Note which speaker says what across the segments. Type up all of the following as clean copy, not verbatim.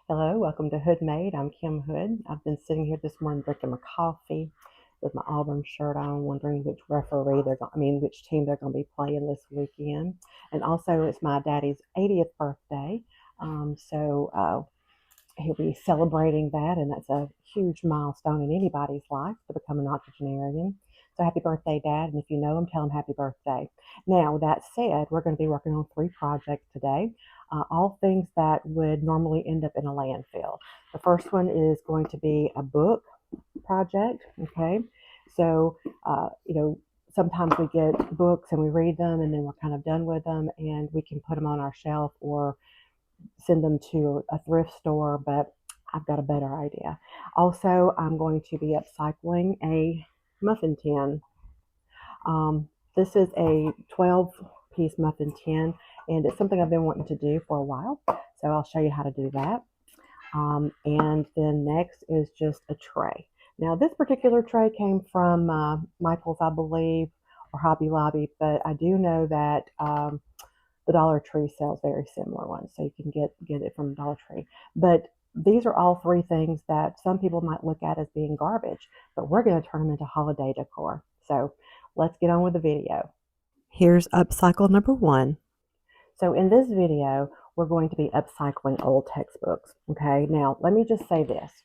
Speaker 1: Hello, welcome to Hood Made. I'm Kim Hood. I've been sitting here this morning drinking my coffee with my Auburn shirt on, wondering which referee they're going, which team they're going to be playing this weekend. And also, it's my daddy's 80th birthday, so he'll be celebrating that, and that's a huge milestone in anybody's life to become an octogenarian. So happy birthday, Dad! And if you know him, tell him happy birthday. Now, with that said, we're going to be working on 3 projects today, all things that would normally end up in a landfill. The first one is going to be a book project. Okay, so sometimes we get books and we read them, and then we're kind of done with them, and we can put them on our shelf or send them to a thrift store, but I've got a better idea. Also, I'm going to be upcycling a muffin tin. This is a 12-piece muffin tin, and it's something I've been wanting to do for a while, so I'll show you how to do that. And then next is just a tray. Now, this particular tray came from Michael's, I believe, or Hobby Lobby, but I do know that the Dollar Tree sells very similar ones, so you can get it from Dollar Tree. But these are all 3 things that some people might look at as being garbage, but we're going to turn them into holiday decor. So let's get on with the video. Here's upcycle number 1. So in this video, we're going to be upcycling old textbooks. Okay, now let me just say this.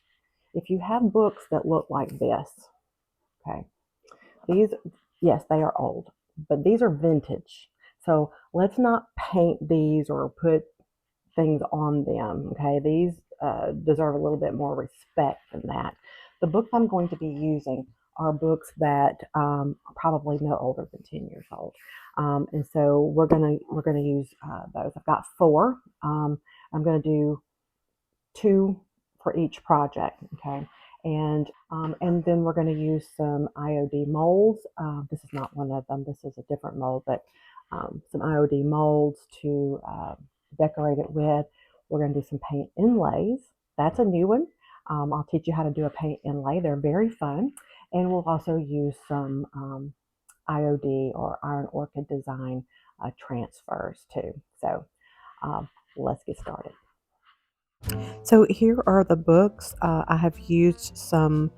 Speaker 1: If you have books that look like this, okay, these, yes, they are old, but these are vintage. So let's not paint these or put things on them. Okay, these deserve a little bit more respect than that. The books I'm going to be using are books that are probably no older than 10 years old, and so we're gonna use those. I've got 4. I'm gonna do 2 for each project. Okay. And then we're going to use some IOD molds. This is not one of them. This is a different mold, but some IOD molds to decorate it with. We're going to do some paint inlays. That's a new one. I'll teach you how to do a paint inlay. They're very fun. And we'll also use some IOD or Iron Orchid design transfers too. So let's get started. So here are the books. I have used some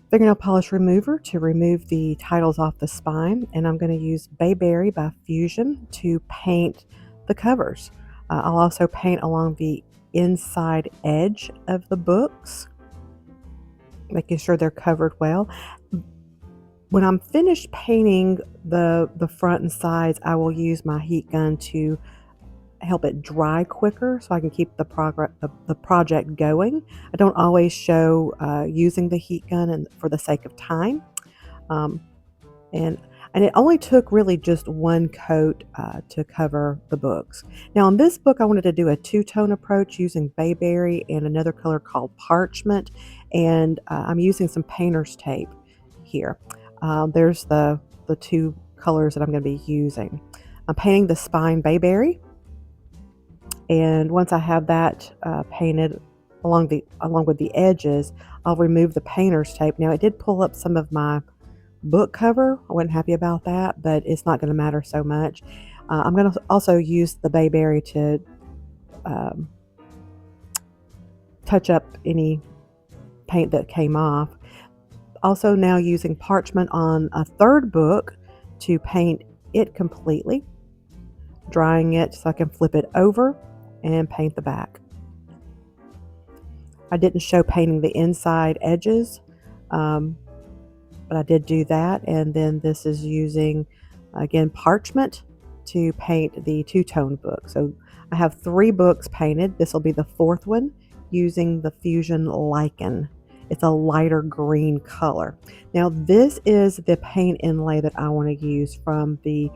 Speaker 1: fingernail polish remover to remove the titles off the spine, and I'm going to use Bayberry by Fusion to paint the covers. I'll also paint along the inside edge of the books, making sure they're covered well. When I'm finished painting the front and sides, I will use my heat gun to help it dry quicker so I can keep the project going. I don't always show using the heat gun and for the sake of time. Um, and it only took really just 1 coat to cover the books. Now on this book, I wanted to do a 2-tone approach using Bayberry and another color called Parchment, and I'm using some painter's tape here. There's the 2 colors that I'm going to be using. I'm painting the spine Bayberry, and once I have that painted along with the edges, I'll remove the painter's tape. Now it did pull up some of my book cover. I wasn't happy about that, but it's not going to matter so much. I'm going to also use the Bayberry to touch up any paint that came off. Also now using Parchment on a 3rd book to paint it completely, drying it so I can flip it over and paint the back. I didn't show painting the inside edges, but I did do that. And then this is using, again, Parchment to paint the 2-tone book. So I have 3 books painted. This will be the 4th one using the Fusion Lichen. It's a lighter green color. Now this is the paint inlay that I want to use from the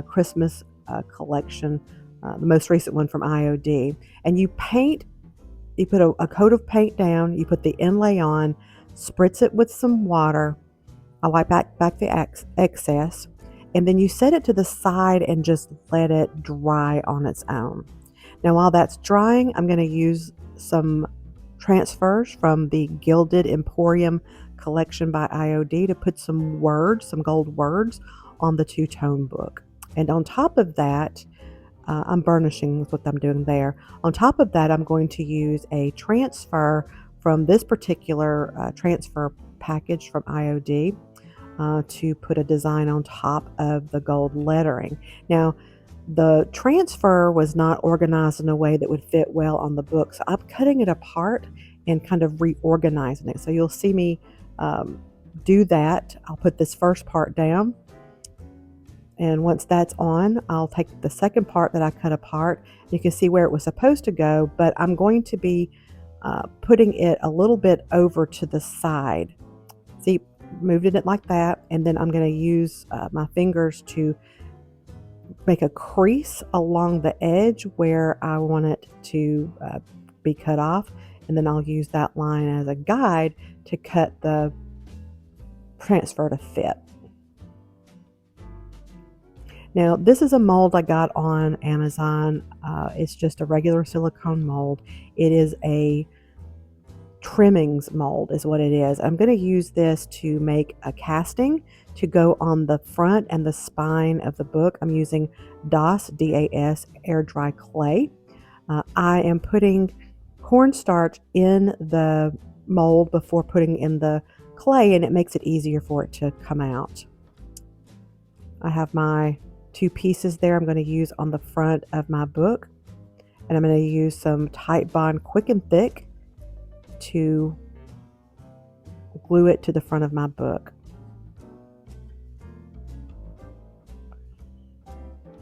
Speaker 1: Christmas collection, the most recent one from IOD. And you put a coat of paint down, you put the inlay on, spritz it with some water. I wipe back the excess, and then you set it to the side and just let it dry on its own. Now while that's drying, I'm going to use some transfers from the Gilded Emporium collection by IOD to put some gold words on the 2-tone book. And on top of that, I'm burnishing with what I'm doing there. On top of that, I'm going to use a transfer from this particular transfer package from IOD to put a design on top of the gold lettering. Now, the transfer was not organized in a way that would fit well on the book, so I'm cutting it apart and kind of reorganizing it. So you'll see me do that. I'll put this first part down, and once that's on, I'll take the second part that I cut apart. You can see where it was supposed to go, but I'm going to be putting it a little bit over to the side. See, moving it like that, and then I'm going to use my fingers to make a crease along the edge where I want it to be cut off, and then I'll use that line as a guide to cut the transfer to fit. Now, this is a mold I got on Amazon. It's just a regular silicone mold. It is a trimmings mold is what it is. I'm going to use this to make a casting to go on the front and the spine of the book. I'm using DAS air dry clay. I am putting cornstarch in the mold before putting in the clay, and it makes it easier for it to come out. I have my 2 pieces there I'm going to use on the front of my book, and I'm going to use some Titebond Quick and Thick to glue it to the front of my book.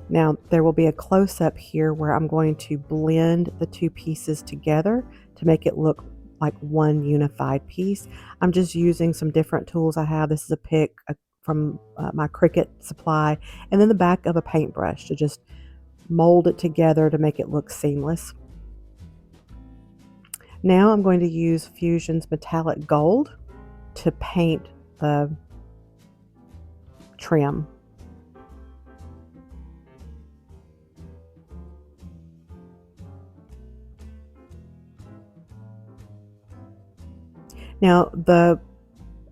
Speaker 1: Now there will be a close-up here where I'm going to blend the 2 pieces together to make it look like one unified piece. I'm just using some different tools I have. This is a pick from my Cricut supply, and then the back of a paintbrush to just mold it together to make it look seamless. Now I'm going to use Fusion's Metallic Gold to paint the trim. Now the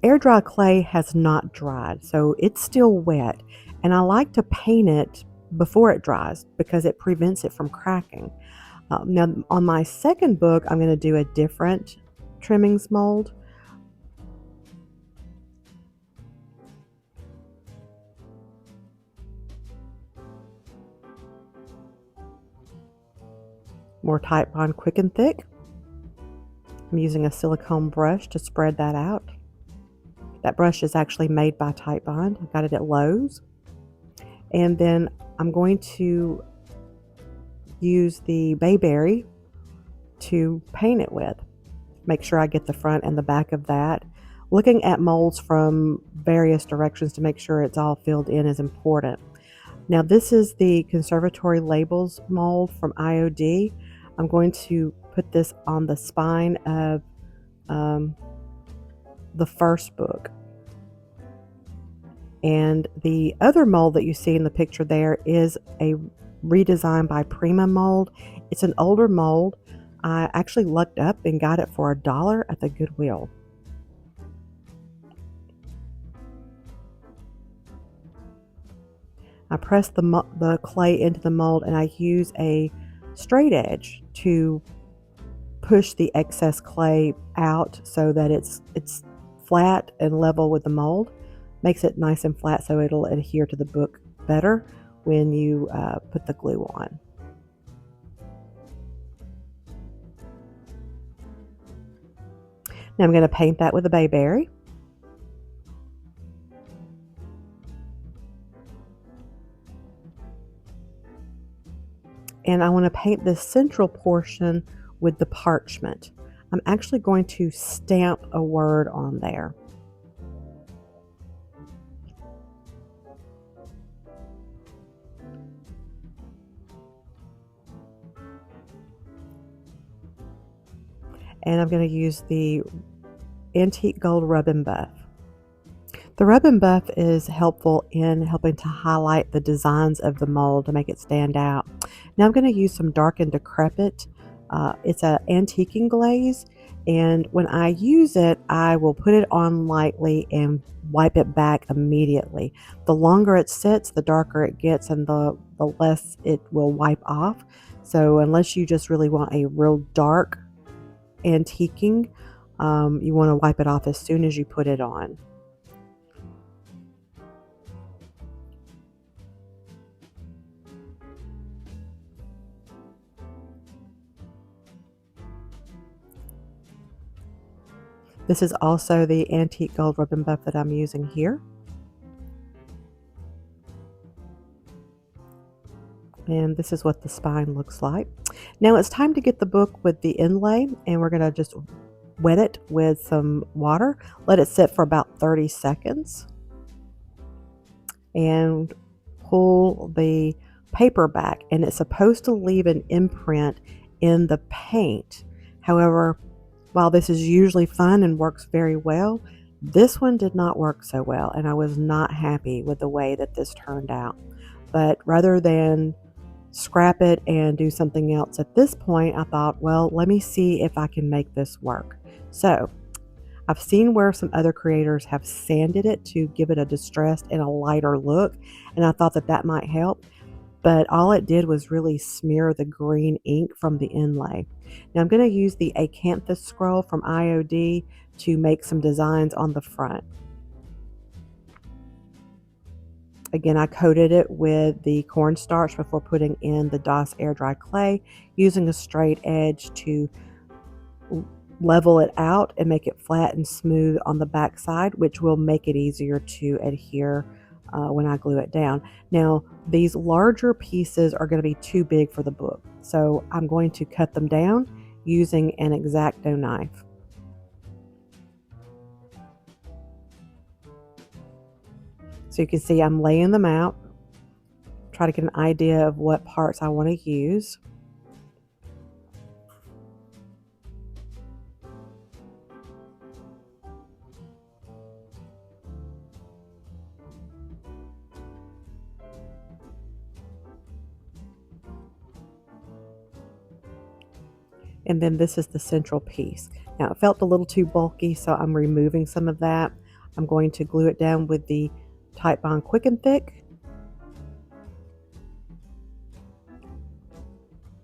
Speaker 1: air dry clay has not dried, so it's still wet, and I like to paint it before it dries because it prevents it from cracking. Now on my second book, I'm going to do a different trimmings mold. More Titebond Quick and Thick. I'm using a silicone brush to spread that out. That brush is actually made by Titebond. I got it at Lowe's. And then I'm going to use the bayberry to paint it with. Make sure I get the front and the back of that. Looking at molds from various directions to make sure it's all filled in is important. Now this is the Conservatory Labels mold from IOD. I'm going to put this on the spine of the first book. And the other mold that you see in the picture there is a redesign by Prima Mold. It's an older mold. I actually looked up and got it for $1 at the Goodwill. I press the clay into the mold, and I use a straight edge to push the excess clay out so that it's flat and level with the mold. Makes it nice and flat so it'll adhere to the book better when you put the glue on. Now I'm going to paint that with a bayberry. And I want to paint this central portion with the parchment. I'm actually going to stamp a word on there. And I'm going to use the Antique Gold Rub and Buff. The Rub and Buff is helpful in helping to highlight the designs of the mold to make it stand out. Now I'm going to use some Dark and Decrepit. It's an antiquing glaze, and when I use it, I will put it on lightly and wipe it back immediately. The longer it sits, the darker it gets and the less it will wipe off. So unless you just really want a real dark antiquing, you want to wipe it off as soon as you put it on. This is also the antique gold ribbon buff that I'm using here. And this is what the spine looks like. Now it's time to get the book with the inlay, and we're going to just wet it with some water. Let it sit for about 30 seconds. And pull the paper back, and it's supposed to leave an imprint in the paint. However, while this is usually fun and works very well, this one did not work so well, and I was not happy with the way that this turned out. But rather than scrap it and do something else at this point, I thought, well, let me see if I can make this work. So I've seen where some other creators have sanded it to give it a distressed and a lighter look, and I thought that that might help, but all it did was really smear the green ink from the inlay. Now I'm going to use the acanthus scroll from IOD to make some designs on the front. Again, I coated it with the cornstarch before putting in the DOS air dry clay, using a straight edge to level it out and make it flat and smooth on the back side, which will make it easier to adhere when I glue it down. Now, these larger pieces are going to be too big for the book, so I'm going to cut them down using an X-Acto knife. So you can see I'm laying them out, try to get an idea of what parts I want to use. And then this is the central piece. Now it felt a little too bulky, so I'm removing some of that. I'm going to glue it down with the Titebond Quick and Thick.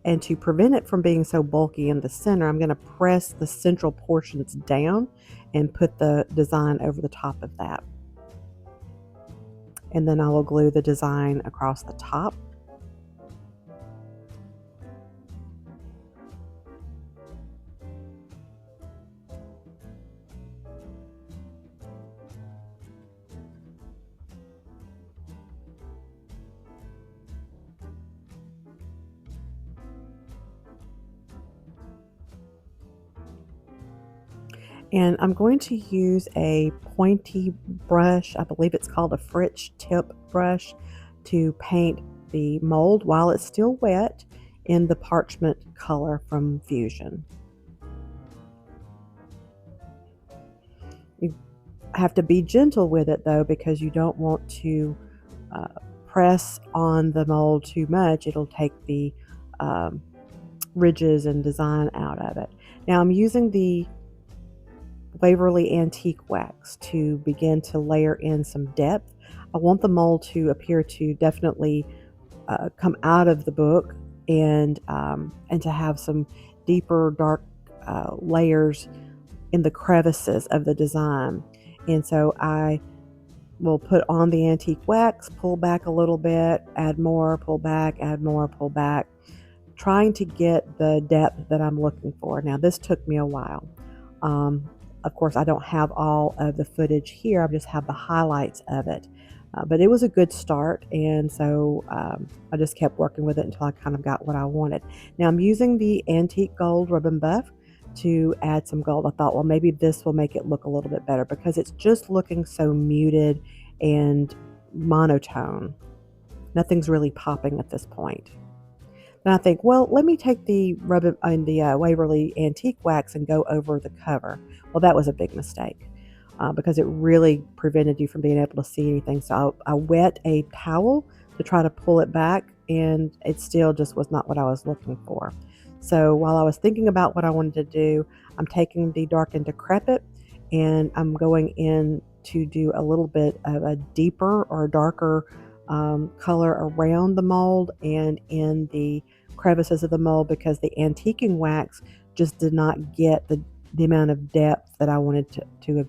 Speaker 1: And to prevent it from being so bulky in the center, I'm going to press the central portions down and put the design over the top of that. And then I will glue the design across the top. And I'm going to use a pointy brush, I believe it's called a French tip brush, to paint the mold while it's still wet in the parchment color from Fusion. You have to be gentle with it though, because you don't want to press on the mold too much. It'll take the ridges and design out of it. Now I'm using the Waverly Antique Wax to begin to layer in some depth. I want the mold to appear to definitely come out of the book and to have some deeper dark layers in the crevices of the design. And so I will put on the antique wax, pull back a little bit, add more, pull back, add more, pull back, trying to get the depth that I'm looking for. Now this took me a while. Of course, I don't have all of the footage here. I just have the highlights of it. But it was a good start, and so I just kept working with it until I kind of got what I wanted. Now I'm using the antique gold ribbon buff to add some gold. I thought, well, maybe this will make it look a little bit better because it's just looking so muted and monotone. Nothing's really popping at this point. And I think, well, let me take the ribbon and the Waverly Antique Wax and go over the cover. Well, that was a big mistake because it really prevented you from being able to see anything. So I wet a towel to try to pull it back, and it still just was not what I was looking for. So while I was thinking about what I wanted to do, I'm taking the Dark and Decrepit, and I'm going in to do a little bit of a deeper or darker color around the mold and in the crevices of the mold, because the antiquing wax just did not get the amount of depth that I wanted to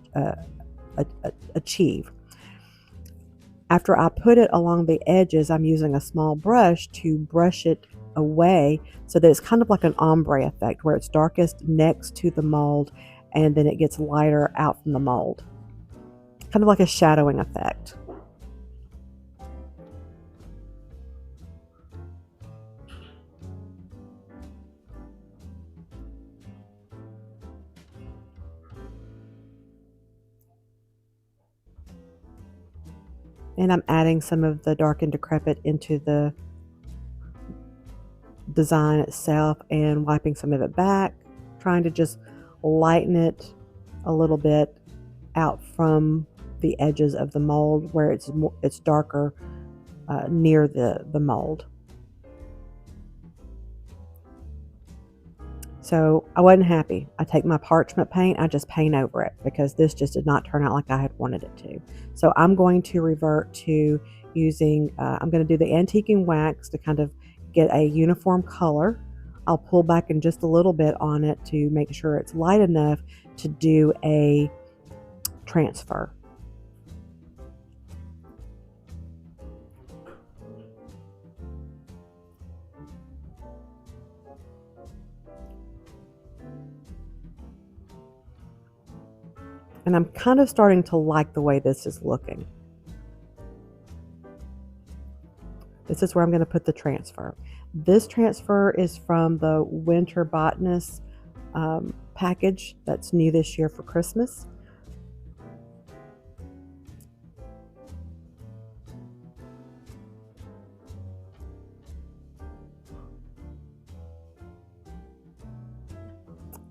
Speaker 1: achieve. After I put it along the edges, I'm using a small brush to brush it away so that it's kind of like an ombre effect, where it's darkest next to the mold and then it gets lighter out from the mold. Kind of like a shadowing effect. And I'm adding some of the dark and decrepit into the design itself and wiping some of it back, trying to just lighten it a little bit out from the edges of the mold where it's darker near the mold. So I wasn't happy. I take my parchment paint, I just paint over it because this just did not turn out like I had wanted it to. So I'm going to revert to using, I'm going to do the antiquing wax to kind of get a uniform color. I'll pull back in just a little bit on it to make sure it's light enough to do a transfer. And I'm kind of starting to like the way this is looking. This is where I'm going to put the transfer. This transfer is from the Winter Botanist package that's new this year for Christmas.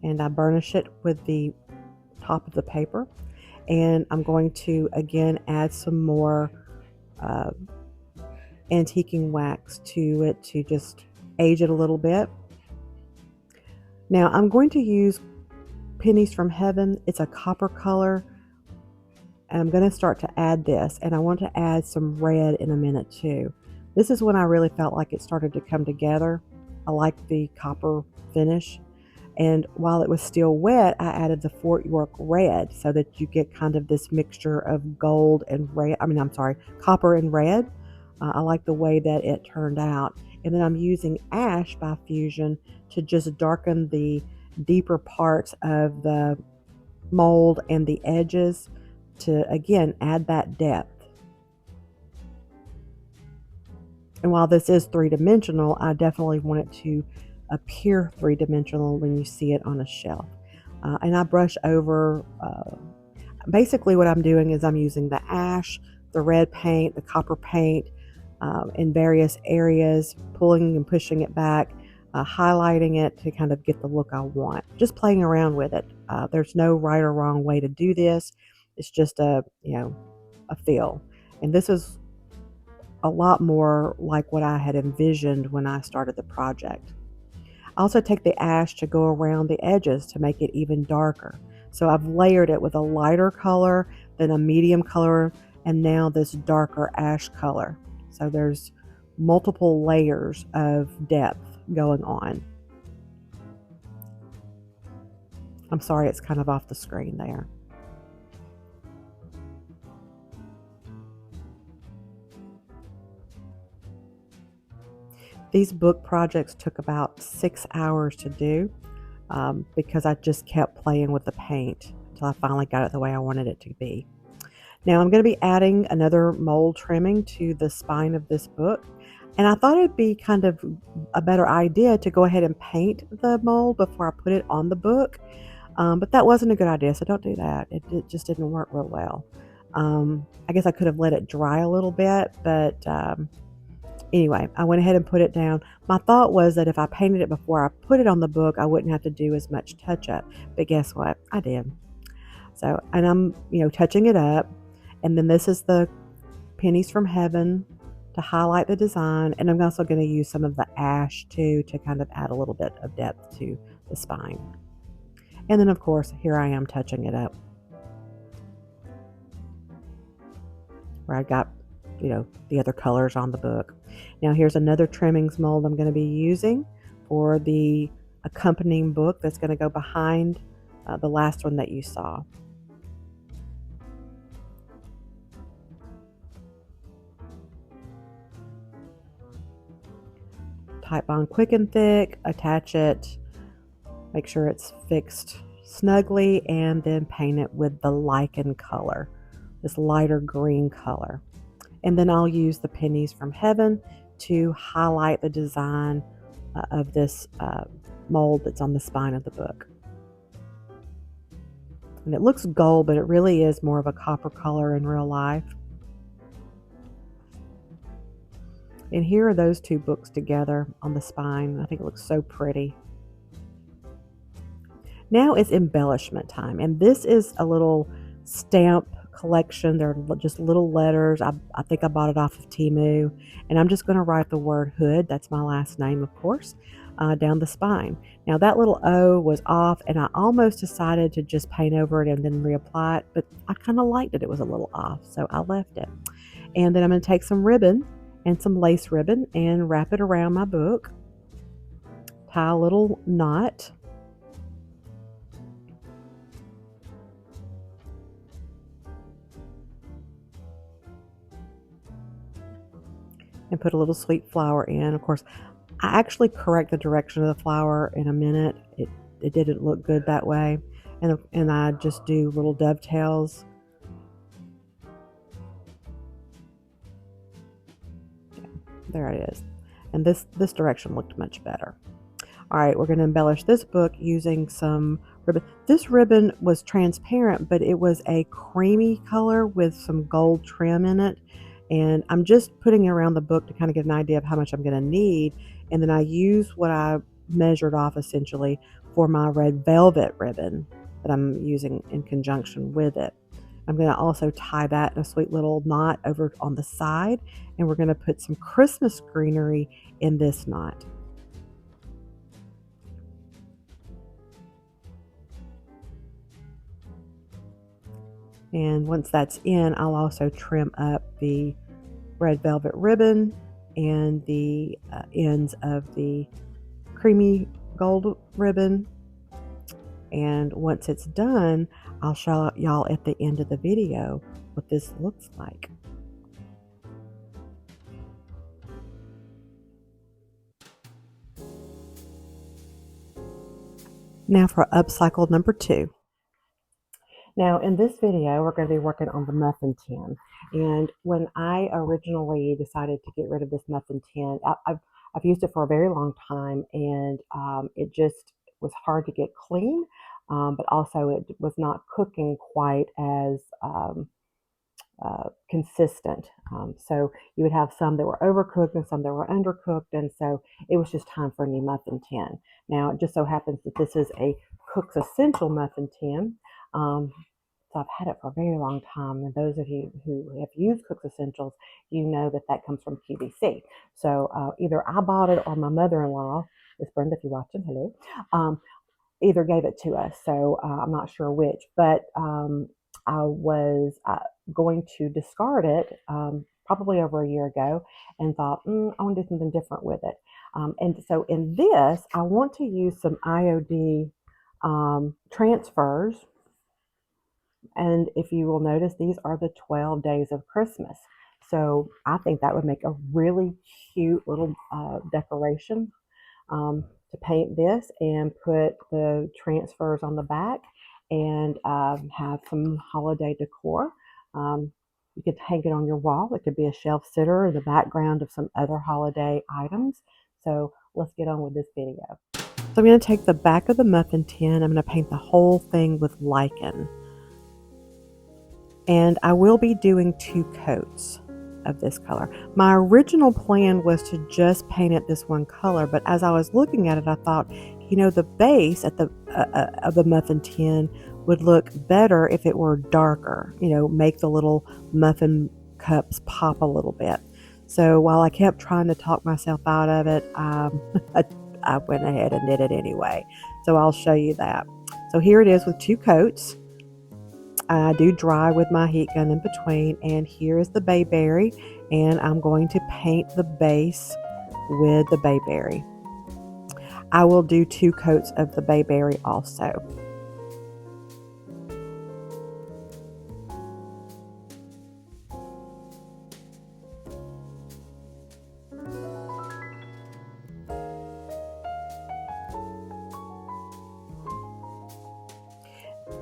Speaker 1: And I burnish it with the top of the paper. And I'm going to again add some more antiquing wax to it to just age it a little bit. Now I'm going to use Pennies from Heaven. It's a copper color, and I'm going to start to add this, and I want to add some red in a minute too. This is when I really felt like it started to come together. I like the copper finish, and while it was still wet, I added the Fort York red so that you get kind of this mixture of gold and red. Copper and red. I like the way that it turned out. And then I'm using Ash by Fusion to just darken the deeper parts of the mold and the edges to, again, add that depth. And while this is three-dimensional, I definitely want it to appear three-dimensional when you see it on a shelf. And I brush over, basically what I'm doing is I'm using the ash, the red paint, the copper paint in various areas, pulling and pushing it back, highlighting it to kind of get the look I want. Just playing around with it. There's no right or wrong way to do this. It's just a feel. And this is a lot more like what I had envisioned when I started the project. I also take the ash to go around the edges to make it even darker. So I've layered it with a lighter color, then a medium color, and now this darker ash color. So there's multiple layers of depth going on. I'm sorry, it's kind of off the screen there. These book projects took about 6 hours to do because I just kept playing with the paint until I finally got it the way I wanted it to be. Now I'm going to be adding another mold trimming to the spine of this book. And I thought it'd be kind of a better idea to go ahead and paint the mold before I put it on the book. But that wasn't a good idea, so don't do that. It just didn't work real well. I guess I could have let it dry a little bit, but anyway, I went ahead and put it down. My thought was that if I painted it before I put it on the book, I wouldn't have to do as much touch up. But guess what? I did. So, and I'm, touching it up. And then this is the Pennies from Heaven to highlight the design. And I'm also going to use some of the ash too to kind of add a little bit of depth to the spine. And then, of course, here I am touching it up. where I got, the other colors on the book. Now here's another trimmings mold I'm going to be using for the accompanying book that's going to go behind the last one that you saw. Type on quick and thick, attach it, make sure it's fixed snugly, and then paint it with the lichen color, this lighter green color. And then I'll use the pennies from heaven to highlight the design of this mold that's on the spine of the book. And it looks gold, but it really is more of a copper color in real life. And here are those two books together on the spine. I think it looks so pretty. Now it's embellishment time, and this is a little stamp collection. They're just little letters. I think I bought it off of Temu, and I'm just going to write the word Hood, that's my last name of course, down the spine. Now that little O was off, and I almost decided to just paint over it and then reapply it, but I kind of liked it. It was a little off, so I left it. And then I'm going to take some ribbon and some lace ribbon and wrap it around my book, tie a little knot, and put a little sweet flower in. Of course, I actually correct the direction of the flower in a minute. It didn't look good that way. And I just do little dovetails. There it is. And this direction looked much better. All right, we're going to embellish this book using some ribbon. This ribbon was transparent, but it was a creamy color with some gold trim in it. And I'm just putting it around the book to kind of get an idea of how much I'm going to need. And then I use what I measured off essentially for my red velvet ribbon that I'm using in conjunction with it. I'm going to also tie that in a sweet little knot over on the side, and we're going to put some Christmas greenery in this knot. And once that's in, I'll also trim up the red velvet ribbon and the ends of the creamy gold ribbon. And once it's done, I'll show y'all at the end of the video what this looks like. Now for Upcycled number 2. Now in this video, we're going to be working on the muffin tin. And when I originally decided to get rid of this muffin tin, I've used it for a very long time, and it just was hard to get clean, but also it was not cooking quite as consistent. So you would have some that were overcooked and some that were undercooked, and so it was just time for a new muffin tin. Now it just so happens that this is a Cook's Essential muffin tin. So I've had it for a very long time, and those of you who have used Cook's Essentials, you know that that comes from QVC. So either I bought it or my mother-in-law, Miss Brenda, if you're watching, hello, either gave it to us. So I'm not sure which, but I was going to discard it probably over a year ago, and thought, I want to do something different with it. And so in this, I want to use some IOD transfers. And if you will notice, these are the 12 days of Christmas. So I think that would make a really cute little decoration to paint this and put the transfers on the back, and have some holiday decor. You could hang it on your wall. It could be a shelf sitter in the background of some other holiday items. So let's get on with this video. So I'm going to take the back of the muffin tin. I'm going to paint the whole thing with lichen. And I will be doing 2 coats of this color. My original plan was to just paint it this one color, but as I was looking at it, I thought, the base at the of the muffin tin would look better if it were darker. Make the little muffin cups pop a little bit. So while I kept trying to talk myself out of it, I went ahead and did it anyway. So I'll show you that. So here it is with 2 coats. I do dry with my heat gun in between, and here is the bayberry, and I'm going to paint the base with the bayberry. I will do 2 coats of the bayberry also.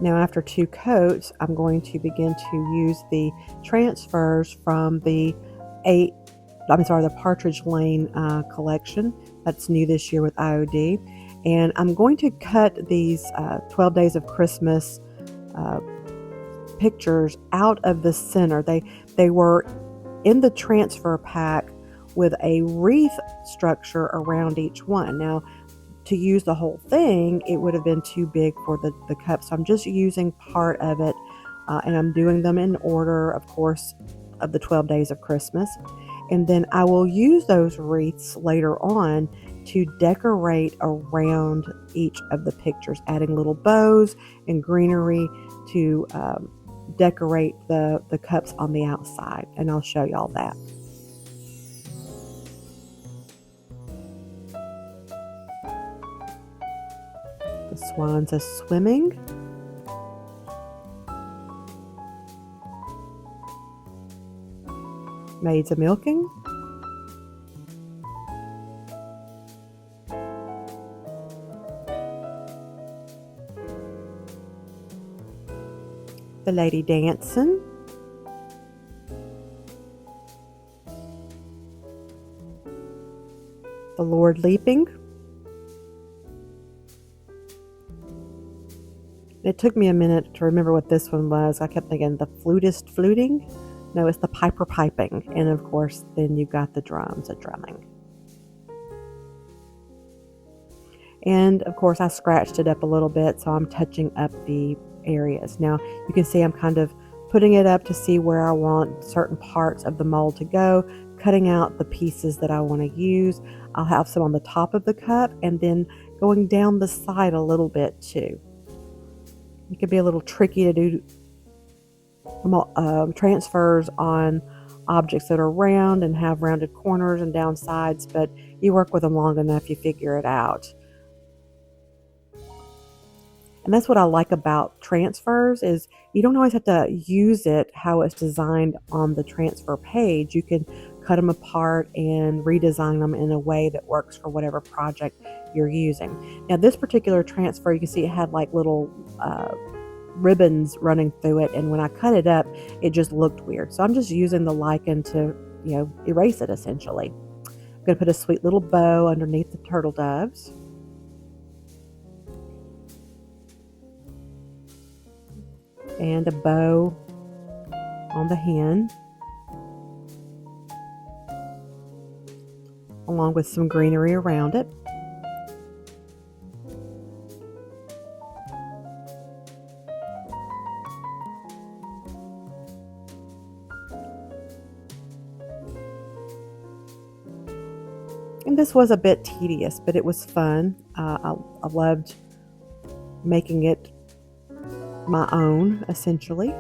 Speaker 1: Now after 2 coats, I'm going to begin to use the transfers from the Partridge Lane collection that's new this year with IOD. And I'm going to cut these 12 Days of Christmas pictures out of the center. They were in the transfer pack with a wreath structure around each one. Now, to use the whole thing, it would have been too big for the cup. So I'm just using part of it, and I'm doing them in order, of course, of the 12 Days of Christmas. And then I will use those wreaths later on to decorate around each of the pictures, adding little bows and greenery to decorate the cups on the outside. And I'll show y'all that. The swans are swimming. Maids are milking. The lady dancing. The Lord leaping. It took me a minute to remember what this one was. I kept thinking the flutist fluting. No, it's the piper piping. And of course, then you've got the drums, a drumming. And of course, I scratched it up a little bit, so I'm touching up the areas. Now, you can see I'm kind of putting it up to see where I want certain parts of the mold to go, cutting out the pieces that I want to use. I'll have some on the top of the cup and then going down the side a little bit too. It could be a little tricky to do transfers on objects that are round and have rounded corners and down sides, but you work with them long enough, you figure it out. And that's what I like about transfers, is you don't always have to use it how it's designed on the transfer page. You can cut them apart and redesign them in a way that works for whatever project you're using. Now this particular transfer, you can see it had like little ribbons running through it, and when I cut it up, it just looked weird. So I'm just using the lichen to, erase it essentially. I'm going to put a sweet little bow underneath the turtle doves. And a bow on the hen, along with some greenery around it. And this was a bit tedious, but it was fun. I loved making it my own, essentially.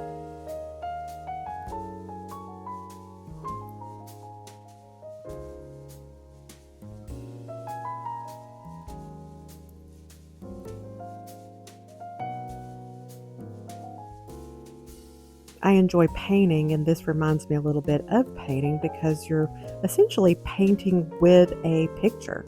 Speaker 1: I enjoy painting, and this reminds me a little bit of painting because you're essentially painting with a picture.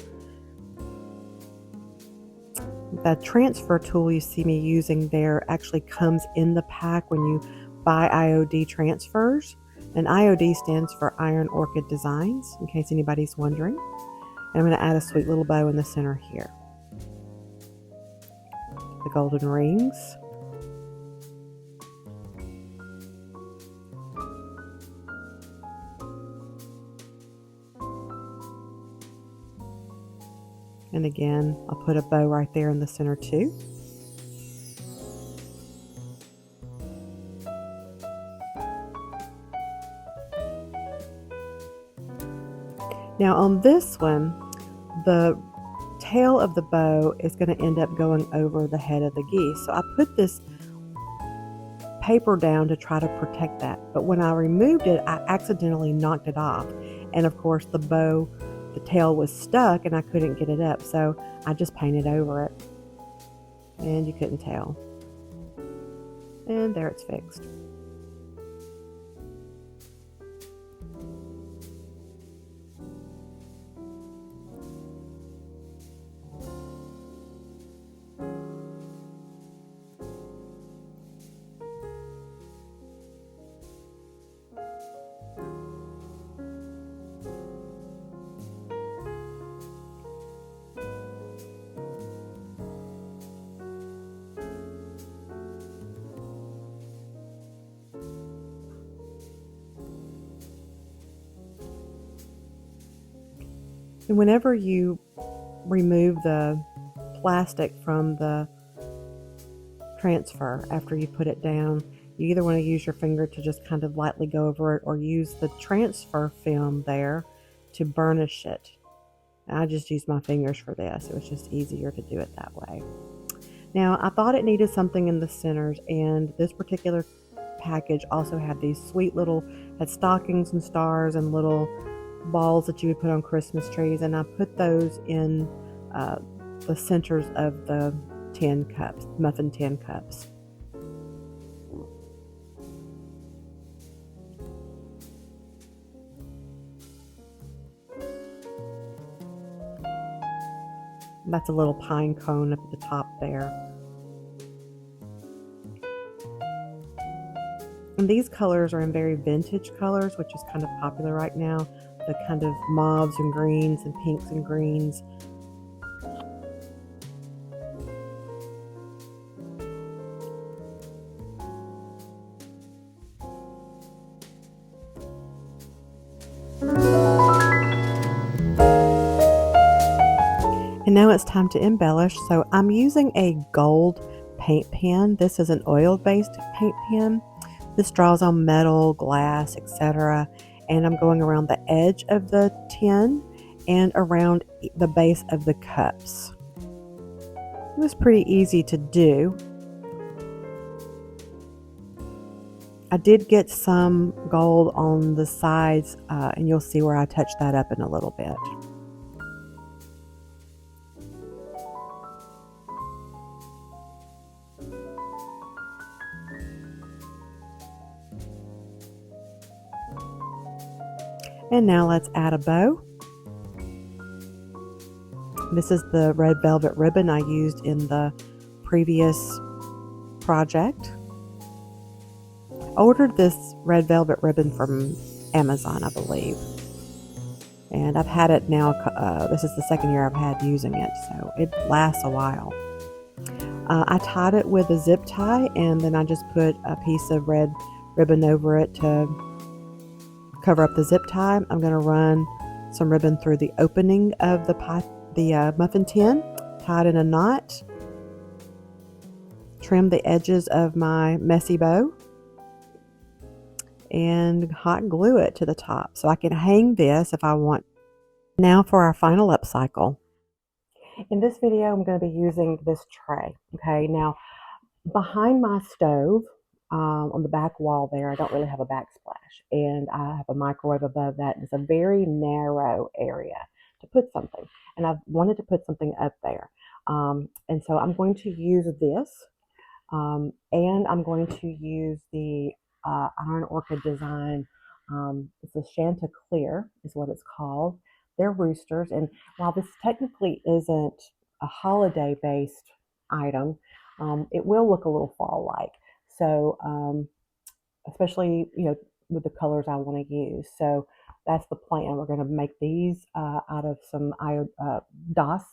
Speaker 1: The transfer tool you see me using there actually comes in the pack when you buy IOD transfers. And IOD stands for Iron Orchid Designs, in case anybody's wondering. And I'm going to add a sweet little bow in the center here. The golden rings. And again, I'll put a bow right there in the center too. Now on this one, the tail of the bow is going to end up going over the head of the geese. So I put this paper down to try to protect that. But when I removed it, I accidentally knocked it off. And of course the bow, the tail was stuck and I couldn't get it up. So I just painted over it. And you couldn't tell. And there it's fixed. And whenever you remove the plastic from the transfer after you put it down, you either want to use your finger to just kind of lightly go over it or use the transfer film there to burnish it. And I just used my fingers for this. It was just easier to do it that way. Now I thought it needed something in the centers, and this particular package also had these sweet little, had stockings and stars and little balls that you would put on Christmas trees, and I put those in the centers of the tin cups, muffin tin cups. That's a little pine cone up at the top there. And these colors are in very vintage colors, which is kind of popular right now. The kind of mauves and greens and pinks and greens. And now it's time to embellish. So I'm using a gold paint pen. This is an oil-based paint pen. This draws on metal, glass, etc. And I'm going around the edge of the tin and around the base of the cups. It was pretty easy to do. I did get some gold on the sides, and you'll see where I touch that up in a little bit. And now let's add a bow. This is the red velvet ribbon I used in the previous project. I ordered this red velvet ribbon from Amazon, I believe. And I've had it now, this is the second year I've had using it, so it lasts a while. I tied it with a zip tie, and then I just put a piece of red ribbon over it to cover up the zip tie. I'm going to run some ribbon through the opening of the muffin tin, tie it in a knot, trim the edges of my messy bow, and hot glue it to the top so I can hang this if I want. Now for our final upcycle. In this video, I'm going to be using this tray. Okay, now behind my stove, on the back wall there, I don't really have a backsplash, and I have a microwave above that. It's a very narrow area to put something, and I've wanted to put something up there, and so I'm going to use this, and I'm going to use the Iron Orchid design. It's a Chanticleer is what it's called. They're roosters, and while this technically isn't a holiday based item, it will look a little fall like. So, especially, with the colors I want to use. So that's the plan. We're going to make these out of some DAS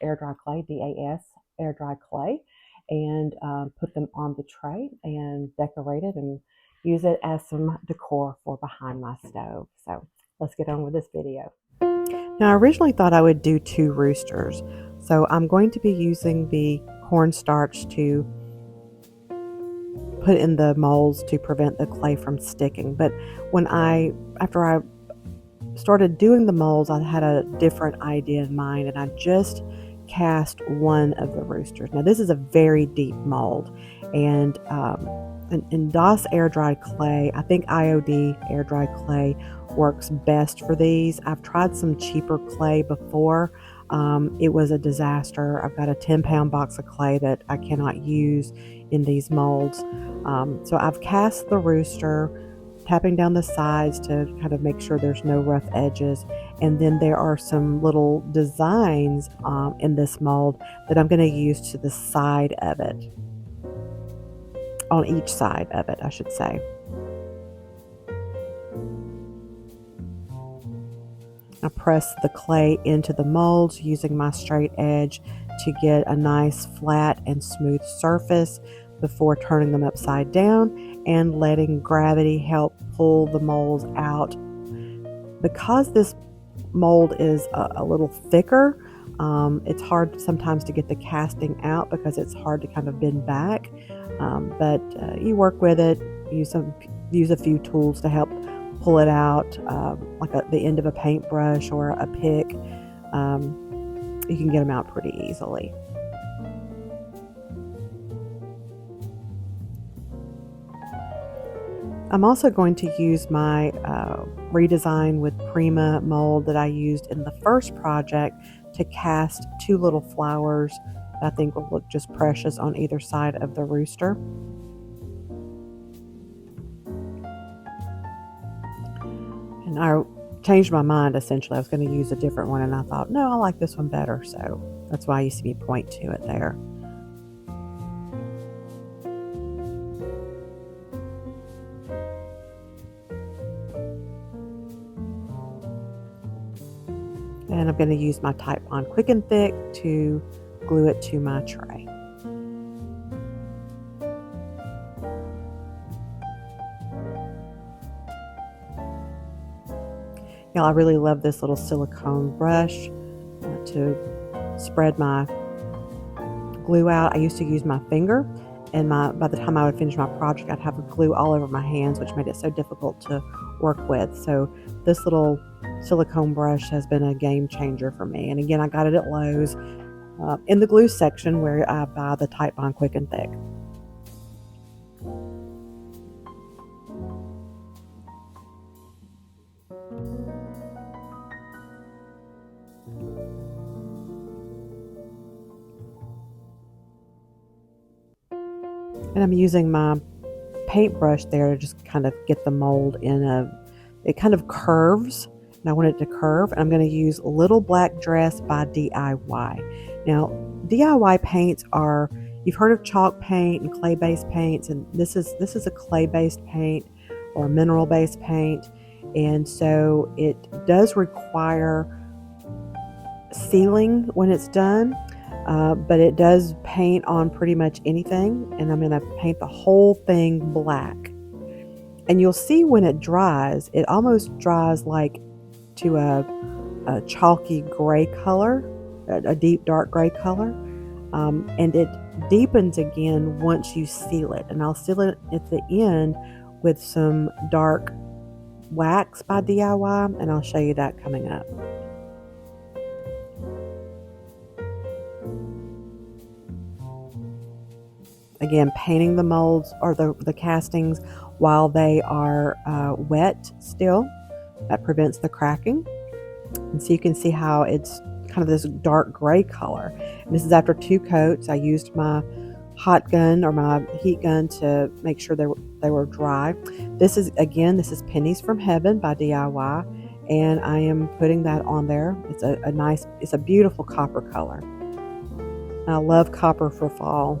Speaker 1: air dry clay, DAS air dry clay, and put them on the tray and decorate it and use it as some decor for behind my stove. So let's get on with this video. Now, I originally thought I would do 2 roosters. So I'm going to be using the cornstarch to put in the molds to prevent the clay from sticking. But after I started doing the molds, I had a different idea in mind, and I just cast one of the roosters. Now this is a very deep mold, and in DOS air dried clay, I think IOD air dried clay works best for these. I've tried some cheaper clay before. It was a disaster. I've got a 10-pound box of clay that I cannot use in these molds. So I've cast the rooster, tapping down the sides to kind of make sure there's no rough edges. And then there are some little designs in this mold that I'm going to use to the side of it. On each side of it, I should say. I press the clay into the molds using my straight edge to get a nice flat and smooth surface before turning them upside down and letting gravity help pull the molds out. Because this mold is a little thicker, it's hard sometimes to get the casting out because it's hard to kind of bend back, but you work with it, use a few tools to help pull it out, like the end of a paintbrush or a pick. You can get them out pretty easily. I'm also going to use my redesign with Prima mold that I used in the first project to cast two little flowers that I think will look just precious on either side of the rooster. And I changed my mind essentially. I was going to use a different one and I thought, no, I like this one better. So that's why you see me point to it there. And I'm going to use my Type Bond Quick and Thick to glue it to my tray. Y'all, I really love this little silicone brush to spread my glue out. I used to use my finger, and by the time I would finish my project, I'd have glue all over my hands, which made it so difficult to work with. So this little silicone brush has been a game changer for me. And again, I got it at Lowe's in the glue section where I buy the Type Bond Quick and Thick. And I'm using my paintbrush there to just kind of get the mold it kind of curves, and I want it to curve. And I'm going to use Little Black Dress by DIY. Now, DIY paints are, you've heard of chalk paint and clay-based paints, and this is a clay-based paint or mineral-based paint, and so it does require sealing when it's done. But it does paint on pretty much anything, and I'm going to paint the whole thing black. And you'll see when it dries, it almost dries like to a chalky gray color, a deep dark gray color, and it deepens again once you seal it. And I'll seal it at the end with some dark wax by DIY, and I'll show you that coming up. Again, painting the molds or the castings while they are wet still. That prevents the cracking. And so you can see how it's kind of this dark gray color. And this is after 2 coats. I used my hot gun or my heat gun to make sure they were dry. This is Pennies from Heaven by DIY, and I am putting that on there. It's a beautiful copper color. I love copper for fall.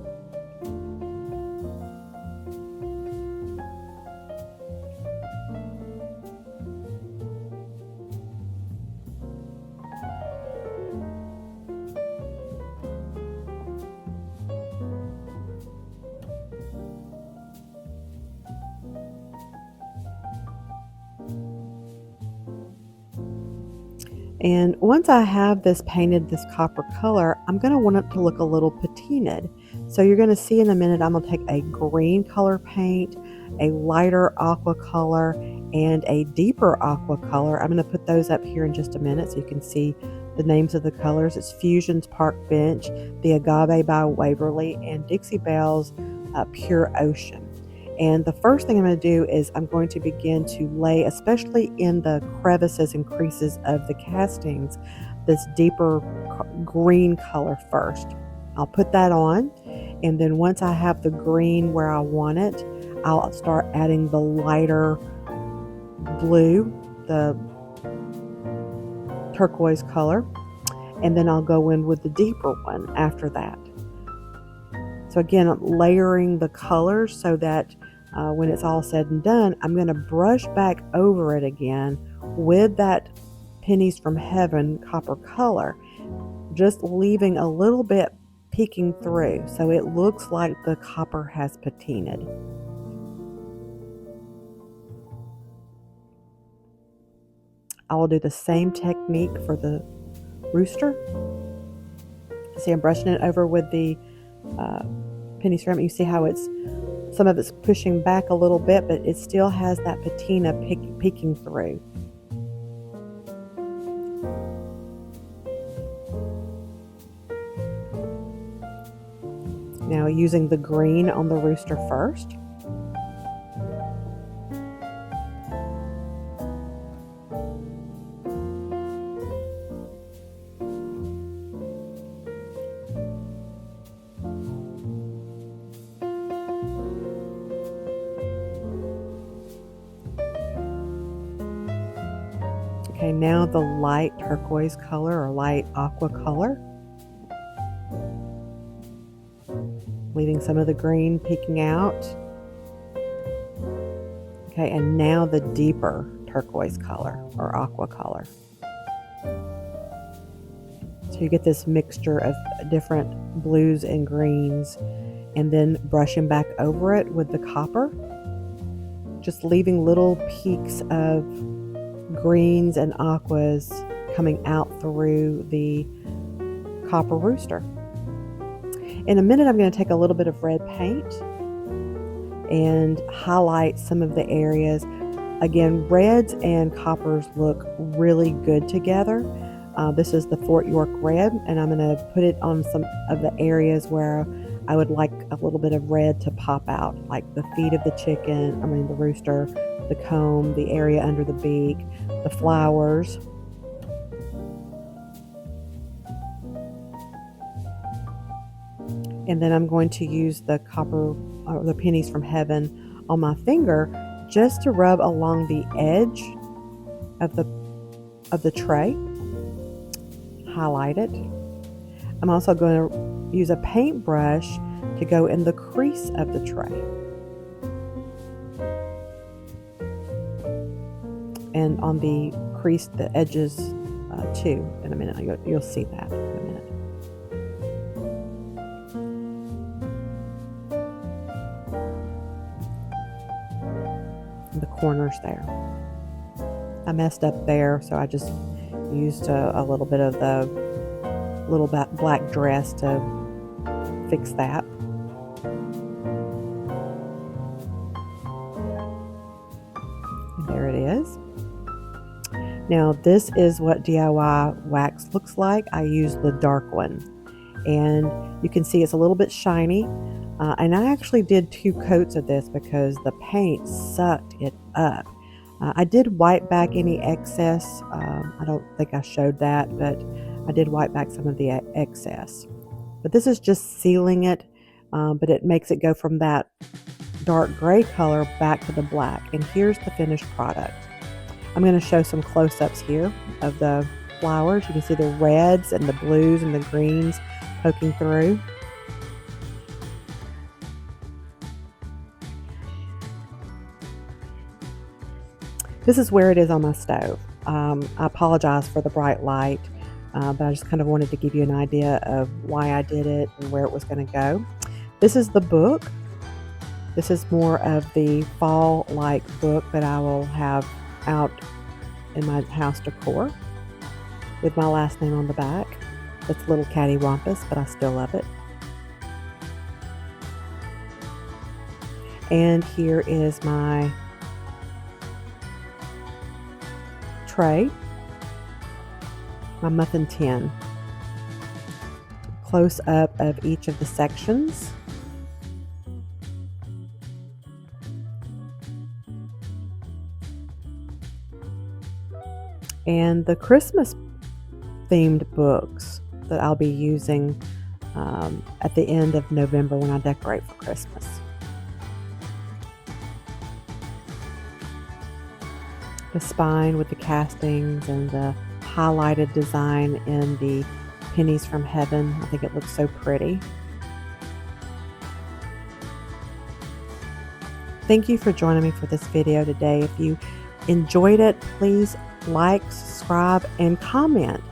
Speaker 1: And once I have this painted this copper color, I'm going to want it to look a little patinaed. So you're going to see in a minute, I'm going to take a green color paint, a lighter aqua color, and a deeper aqua color. I'm going to put those up here in just a minute so you can see The names of the colors, it's Fusion's Park Bench, the Agave by Waverly, and Dixie Belle's Pure Ocean. And the first thing I'm going to do is I'm going to begin to lay, especially in the crevices and creases of the castings, this deeper green color first. I'll put that on, and then once I have the green where I want it, I'll start adding the lighter blue, the turquoise color, and then I'll go in with the deeper one after that. So again, I'm layering the colors so that when it's all said and done, I'm going to brush back over it again with that Pennies from Heaven copper color, just leaving a little bit peeking through so it looks like the copper has patinaed. I will do the same technique for the rooster. See, I'm brushing it over with the penny ceramic. You see how some of it's pushing back a little bit, but it still has that patina peeking through. Now using the green on the rooster first. Okay, now the light turquoise color or light aqua color. Leaving some of the green peeking out. Okay, and now the deeper turquoise color or aqua color. So you get this mixture of different blues and greens, and then brushing back over it with the copper. Just leaving little peaks of greens and aquas coming out through the copper rooster. In a minute, I'm going to take a little bit of red paint and highlight some of the areas. Again, reds and coppers look really good together. This is the Fort York red, and I'm going to put it on some of the areas where I would like a little bit of red to pop out, like the feet of the the rooster, the comb, the area under the beak, the flowers. And then I'm going to use the copper, or the Pennies from Heaven on my finger just to rub along the edge of the tray. Highlight it. I'm also going to use a paintbrush to go in the crease of the tray. And on the crease, the edges too. In a minute, you'll see that in a minute. The corners there. I messed up there, so I just used a little bit of the little black dress to fix that. And there it is. Now this is what DIY wax looks like. I use the dark one, and you can see it's a little bit shiny. And I actually did 2 coats of this because the paint sucked it up. I did wipe back any excess. I don't think I showed that, but I did wipe back some of the excess. But this is just sealing it, but it makes it go from that dark gray color back to the black. And here's the finished product. I'm going to show some close-ups here of the flowers. You can see the reds and the blues and the greens poking through. This is where it is on my stove. I apologize for the bright light, but I just kind of wanted to give you an idea of why I did it and where it was going to go. This is the book. This is more of the fall-like book that I will have out in my house decor with my last name on the back. It's a little cattywampus, but I still love it. And here is my my muffin tin. Close up of each of the sections. And the Christmas themed books that I'll be using at the end of November when I decorate for Christmas. The spine with the castings and the highlighted design in the pennies from heaven. I think it looks so pretty. Thank you for joining me for this video today. If you enjoyed it, please like, subscribe, and comment.